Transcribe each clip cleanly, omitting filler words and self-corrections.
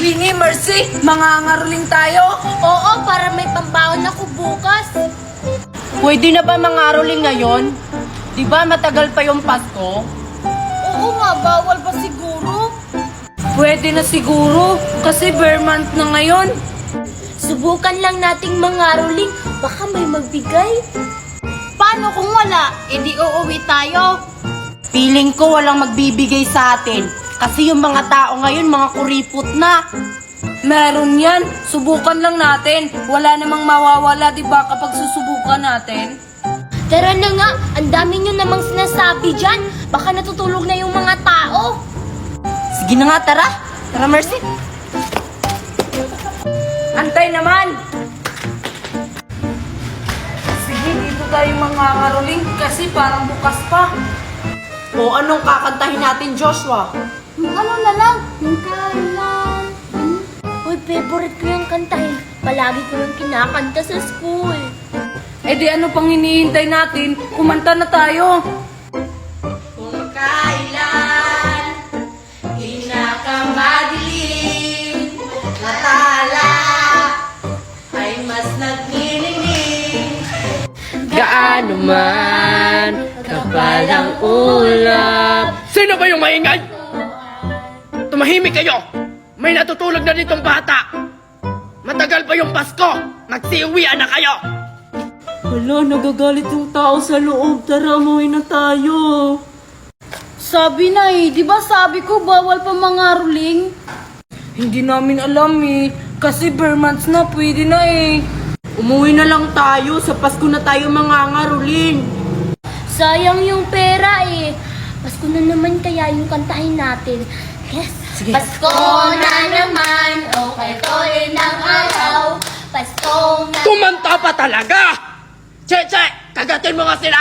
Winnie, Mercy, mangangaroling tayo. Oo, para may pambaon ako bukas. Pwede na ba mangaroling ngayon? Di ba matagal pa yung Pasko? Oo nga, bawal ba siguro? Pwede na siguro, kasi bare month na ngayon. Subukan lang nating mangaroling, baka may magbigay. Paano kung wala? E di uuwi tayo. Feeling ko walang magbibigay sa atin. Kasi yung mga tao ngayon, mga kuripot na. Meron yan, subukan lang natin. Wala namang mawawala, di ba, kapag susubukan natin? Tara na nga, ang dami nyo namang sinasabi dyan. Baka natutulog na yung mga tao. Sige na nga, tara. Tara, Mercy. Antay naman! Sige, dito tayo mangangaroling kasi parang bukas pa. O anong kakantahin natin, Joshua? Yung ano na lang, yung kailan. Uy, favorite ko yung kantahin. Palagi ko yung kinakanta sa school. Eh di ano pang hinihintay natin? Kumanta na tayo. Kung kailan pinakamadilim na tala ay mas nagnininig, gaano man kapal ang ulap. Sino ba yung maingay? Tumahimik kayo! May natutulog na ditong bata! Matagal pa yung Pasko! Magsiuwian na kayo! Wala, nagagalit yung tao sa loob. Tara, umuwi na tayo. Sabi na di ba sabi ko bawal pa mangaroling? Hindi namin alam eh. Kasi bare months na, pwede na eh. Umuwi na lang tayo. Sa Pasko na tayo mangangaroling. Sayang yung pera Pasko na naman kaya yung kantahin natin. Yes! Sige. Pasko na naman, okay tuloy ng araw. Pasko na... Kumanta pa talaga! Che! Kagatin mo nga sila!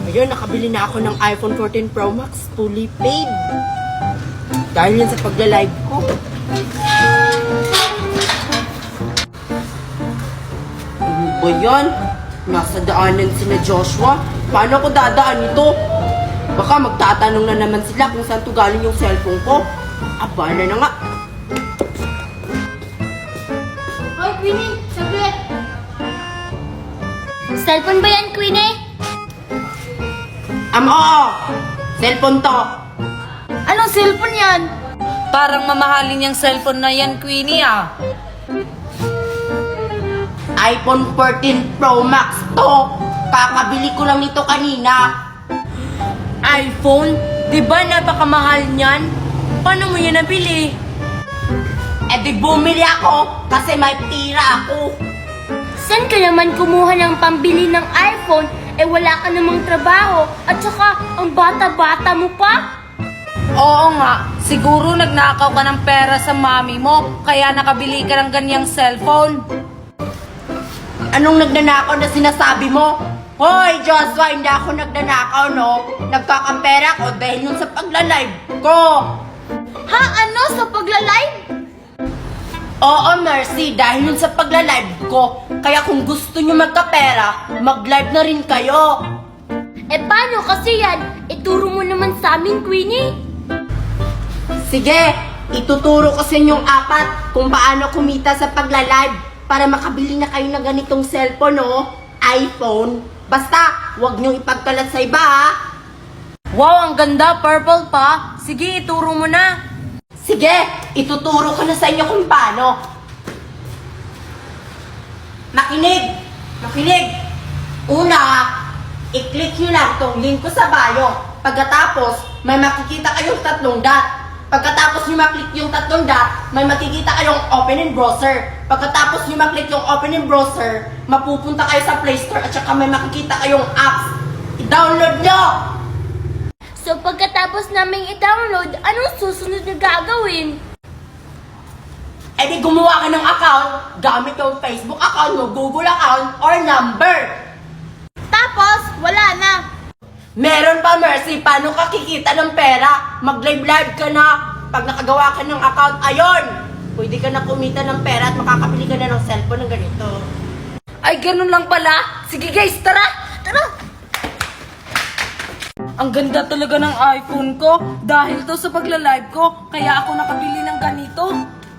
Ayun, nakabili na ako ng iPhone 14 Pro Max. Fully paid. Dahil yan sa pagla-live ko. Ano ba yan? Nasa daanan si na Joshua. Paano ko dadaan ito? Baka magtatanong na naman sila kung saan to galing yung cellphone ko. Abala na nga. Hoy, Queenie! Saglit! Cellphone ba yan, Queenie? Oo! Cellphone to. Anong cellphone yan? Parang mamahalin yung cellphone na yan, Queenie ah. iPhone 14 Pro Max to. Kakabili ko lang nito kanina. iPhone? Diba napakamahal niyan? Paano mo yan nabili? Eh di bumili ako kasi may pira ako. Saan ka naman kumuha ng pambili ng iPhone? Wala ka namang trabaho. At saka, ang bata-bata mo pa. Oo nga, siguro nagnakaw ka ng pera sa mami mo, kaya nakabili ka ng ganyang cellphone. Anong nagnanakaw na sinasabi mo? Hoy, Joshua, hindi ako nagnanakaw, no? Nagkakampera ko dahil yun sa pagla-live ko. Ha? Ano? Sa pagla-live? Oo, Mercy, dahil yun sa pagla-live ko. Kaya kung gusto nyo magkapera, mag-live na rin kayo. Paano kasi yan? Ituro mo naman sa amin, Queenie. Sige, ituturo ko sa inyong apat kung paano kumita sa pagla-live para makabili na kayo ng ganitong cellphone, no? iPhone. Basta, huwag niyong ipagkalat sa iba, ha? Wow, ang ganda, purple pa. Sige, ituro mo na. Sige, ituturo ko na sa inyo kung paano. Makinig! Una, i-click nyo lang tong link ko sa bio. Pagkatapos, may makikita kayong 3 dot. Pagkatapos nyo maklik yung 3 dot, may makikita kayong open in browser. Pagkatapos nyo maklik yung open in browser, mapupunta kayo sa Play Store at saka may makikita kayong apps. I-download nyo! So pagkatapos naming i-download, anong susunod na gagawin? E di gumawa ka ng account gamit yung Facebook account mo, Google account, or number. Tapos, wala na. Meron pa, Mercy, paano ka kikita ng pera? Mag-live-live ka na. Pag nakagawa ka ng account, ayon! Pwede ka na kumita ng pera at makakabili ka na ng cellphone ng ganito. Ay, ganun lang pala. Sige guys, tara! Tara! Ang ganda talaga ng iPhone ko. Dahil to sa pagla-live ko, kaya ako nakabili ng ganito.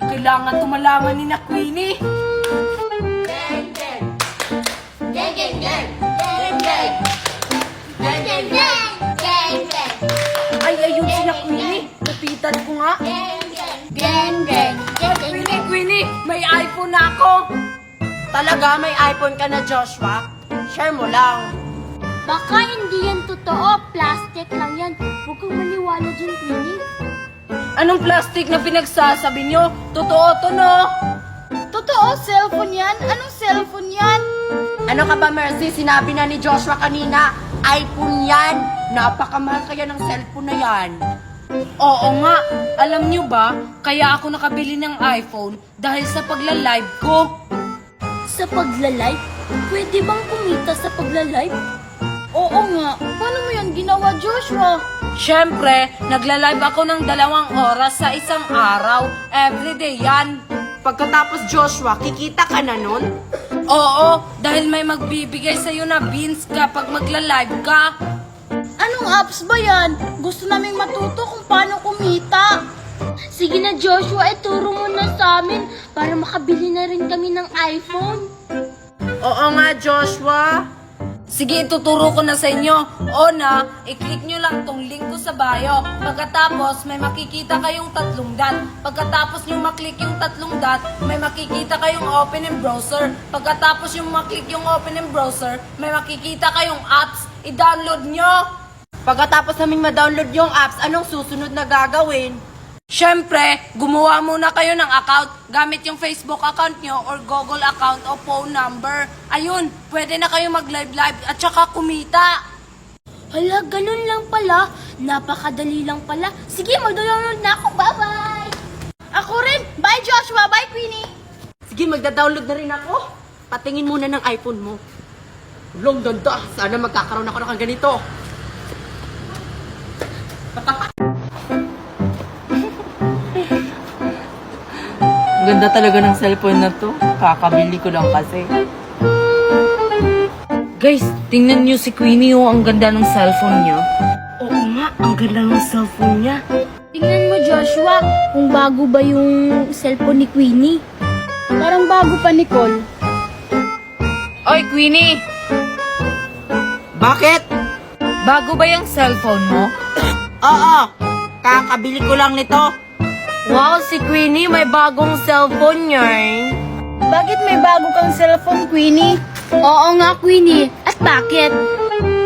Kailangan tumalaman ni na Queenie. Gang, gang. Gang, gang, gang. Gang, gang. Gang, gang, gang. Gang, gang. Ay, ayun sila Queenie. Lapitan ko nga. Gang, gang. Gang, gang. Gang, gang. Queenie, may iPhone na ako. Talaga may iPhone ka na, Joshua? Share mo lang. Baka hindi yan totoo. Plastic lang yan. Huwag kang maniwala dyan, Queenie. Anong plastic na pinagsasabi nyo? Totoo to, no? Totoo, cellphone yan? Anong cellphone yan? Ano ka ba, Mercy? Sinabi na ni Joshua kanina, iPhone yan. Napakamahal kaya ng cellphone na yan. Oo nga. Alam nyo ba, kaya ako nakabili ng iPhone dahil sa pagla-live ko. Sa pagla-live? Pwede bang kumita sa pagla-live? Oo nga. Paano mo yan ginawa, Joshua? Siyempre, nagla-live ako ng 2 oras sa isang araw. Everyday yan. Pagkatapos, Joshua, kikita ka na nun? Oo, dahil may magbibigay sa'yo na beans kapag magla-live ka. Anong apps ba yan? Gusto naming matuto kung paano kumita. Sige na, Joshua, ituro mo na sa amin para makabili na rin kami ng iPhone. Oo nga, Joshua. Sige, ituturo ko na sa inyo. Una, i-click nyo lang tong link ko sa bio. Pagkatapos, may makikita kayong 3 dot. Pagkatapos nyo maklik yung 3 dot, may makikita kayong open in browser. Pagkatapos yung maklik yung open in browser, may makikita kayong apps. I-download nyo. Pagkatapos naming ma-download yung apps, anong susunod na gagawin? Siyempre, gumawa muna kayo ng account gamit yung Facebook account nyo or Google account o phone number. Ayun, pwede na kayo mag-live-live at saka kumita. Hala, ganun lang pala. Napakadali lang pala. Sige, mag-download na ako. Bye-bye! Ako rin. Bye, Joshua. Bye, Queenie. Sige, magda-download na rin ako. Patingin muna ng iPhone mo. Long ganda. Sana magkakaroon ako ng ganito. Ganda talaga ng cellphone na to. Kakabili ko lang kasi. Guys, tingnan nyo si Queenie, oh. Ang ganda ng cellphone niya. Oo nga, ang ganda ng cellphone niya. Tingnan mo, Joshua, kung bago ba yung cellphone ni Queenie. Parang bago pa, Nicole. Oy, Queenie! Bakit? Bago ba yung cellphone mo? Oo. Kakabili ko lang nito. Wow, si Queenie may bagong cellphone yarn. Bakit may bago kang cellphone, Queenie? Oo nga, Queenie. At bakit?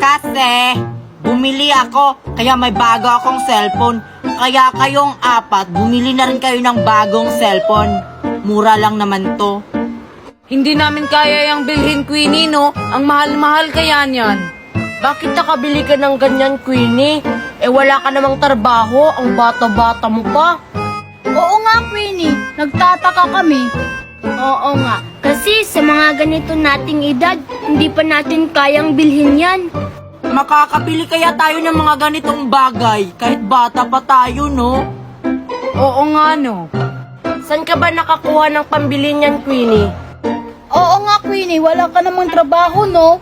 Kasi, bumili ako, kaya may bago akong cellphone. Kaya kayong 4, bumili na rin kayo ng bagong cellphone. Mura lang naman to. Hindi namin kaya yung bilhin, Queenie, no? Ang mahal-mahal kaya niyan. Bakit nakabili ka ng ganyan, Queenie? Eh wala ka namang trabaho, ang bata-bata mo pa. Oo nga, Queenie. Nagtataka kami. Oo nga. Kasi sa mga ganito nating edad, hindi pa natin kayang bilhin yan. Makakabili kaya tayo ng mga ganitong bagay, kahit bata pa tayo, no? Oo nga, no? Saan ka ba nakakuha ng pambili niyan, Queenie? Oo nga, Queenie. Wala ka namang trabaho, no?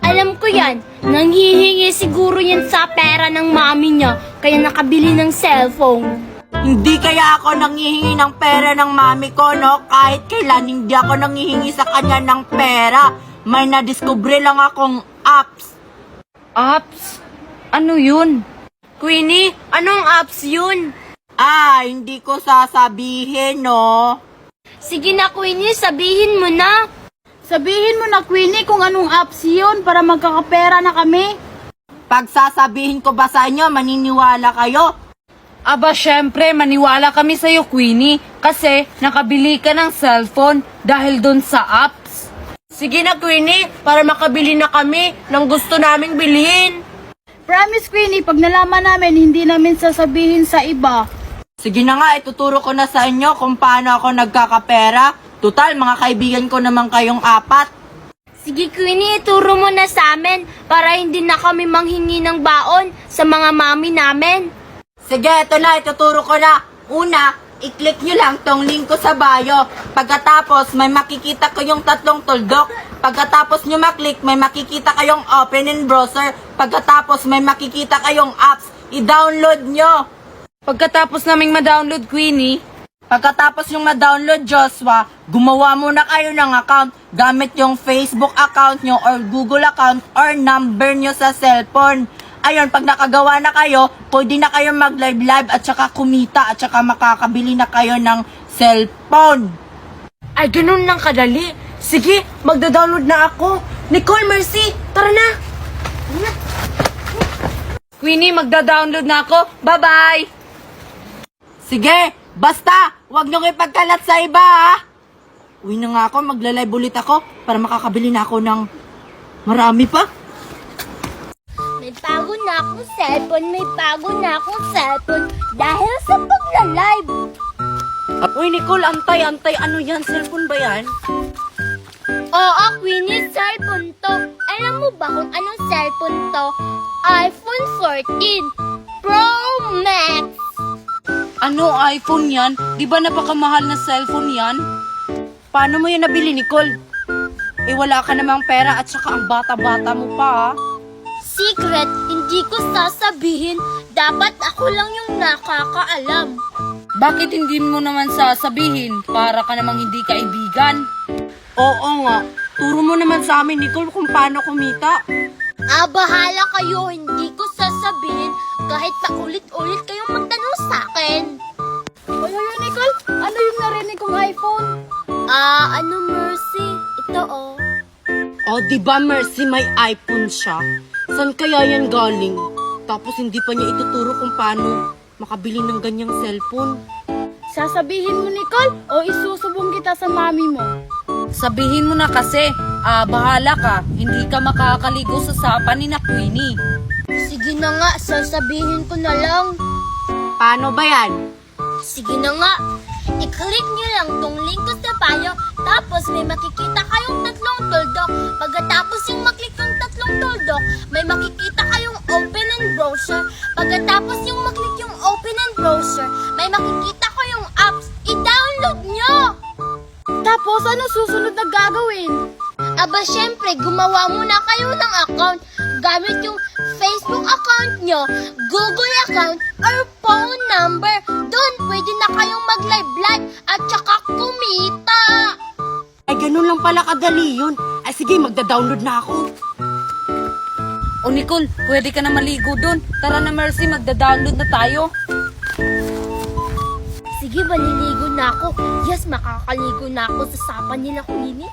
Alam ko yan. Nanghihingi siguro yan sa pera ng mami niya, kaya nakabili ng cellphone. Hindi kaya ako nanghihingi ng pera ng mami ko, no? Kahit kailan hindi ako nanghihingi sa kanya ng pera. May nadiskubre lang akong apps. Apps? Ano yun? Queenie, anong apps yun? Hindi ko sasabihin, no? Sige na, Queenie, sabihin mo na. Sabihin mo na, Queenie, kung anong apps yun para magkakapera na kami. Pag sasabihin ko ba sa inyo, maniniwala kayo? Aba, syempre, maniwala kami sa'yo, Queenie. Kasi nakabili ka ng cellphone dahil dun sa apps. Sige na, Queenie, para makabili na kami ng gusto naming bilhin. Promise, Queenie, pag nalaman namin, hindi namin sasabihin sa iba. Sige na nga, ituturo ko na sa inyo kung paano ako nagkakapera. Total, mga kaibigan ko naman kayong 4. Sige, Queenie, ituro mo na sa amin para hindi na kami manghingi ng baon sa mga mami namin. Sige, ito na, ituturo ko na. Una, I-click nyo lang tong link ko sa bio. Pagkatapos, may makikita kayong 3 tuldok. Pagkatapos nyo maklik, may makikita kayong open in browser. Pagkatapos, may makikita kayong apps. I-download nyo. Pagkatapos naming ma-download, Queenie, Pagkatapos yung ma-download Joshua, gumawa muna kayo ng account gamit yung Facebook account nyo or Google account or number nyo sa cellphone. Ayun, pag nakagawa na kayo, pwede na kayo mag-live at saka kumita at saka makakabili na kayo ng cellphone. Ay, ganun lang kadali. Sige, magda-download na ako. Nicole, Mercy, tara na. Queenie, magda-download na ako. Bye-bye! Sige, basta, wag nyo ipagkalat sa iba ha. Uwi na nga ako, magla-live ulit ako para makakabili na ako ng marami pa. May bago na akong cellphone, dahil sa pagla-live. Uy, Nicole, antay. Ano yan? Cellphone ba yan? Oo, Queenie, cellphone to. Alam mo ba kung anong cellphone to? iPhone 14 Pro Max. Ano iPhone yan? Di ba napakamahal na cellphone yan? Paano mo yan nabili, Nicole? Eh, wala ka namang pera at saka ang bata-bata mo pa, ah. Secret, hindi ko sasabihin. Dapat ako lang yung nakakaalam. Bakit hindi mo naman sasabihin? Para ka namang hindi kaibigan. Oo nga. Turo mo naman sa amin, Nicole, kung paano kumita. Bahala kayo, hindi ko sasabihin kahit paulit-ulit kayong magtanong sa akin. Oy, Nicole, ano yung narinig kong iPhone? Ano Mercy? Ito oh. Oh, di ba Mercy, may iPhone siya? Saan kaya yan galing? Tapos hindi pa niya ituturo kung paano makabili ng ganyang cellphone. Sasabihin mo, Nicole, o isusubong kita sa mami mo? Sabihin mo na kasi, bahala ka. Hindi ka makakaligo sa sapa ni na Queenie. Sige na nga, sasabihin ko na lang. Paano ba yan? Sige na nga. I-click nyo lang tong link ko sa bio, tapos may makikita kayong 3 tuldok. Pagkatapos yung maklik yung 3 tuldok, may makikita kayong open and browser. Pagkatapos yung maklik yung open and browser, may makikita kayong apps. I-download nyo! Tapos, ano susunod na gagawin? Syempre, gumawa muna kayo ng account gamit yung Facebook account nyo, Google account, or phone number. Doon, pwede na kayong mag-live at saka kumita. Ay, ganun lang pala kadali yun. Ay, sige, magda-download na ako. O Nicole, pwede ka na maligo dun. Tara na Mercy, magda-download na tayo. Sige, maliligo na ako. Yes, makakaligo na ako sa sapa nila, Queenie.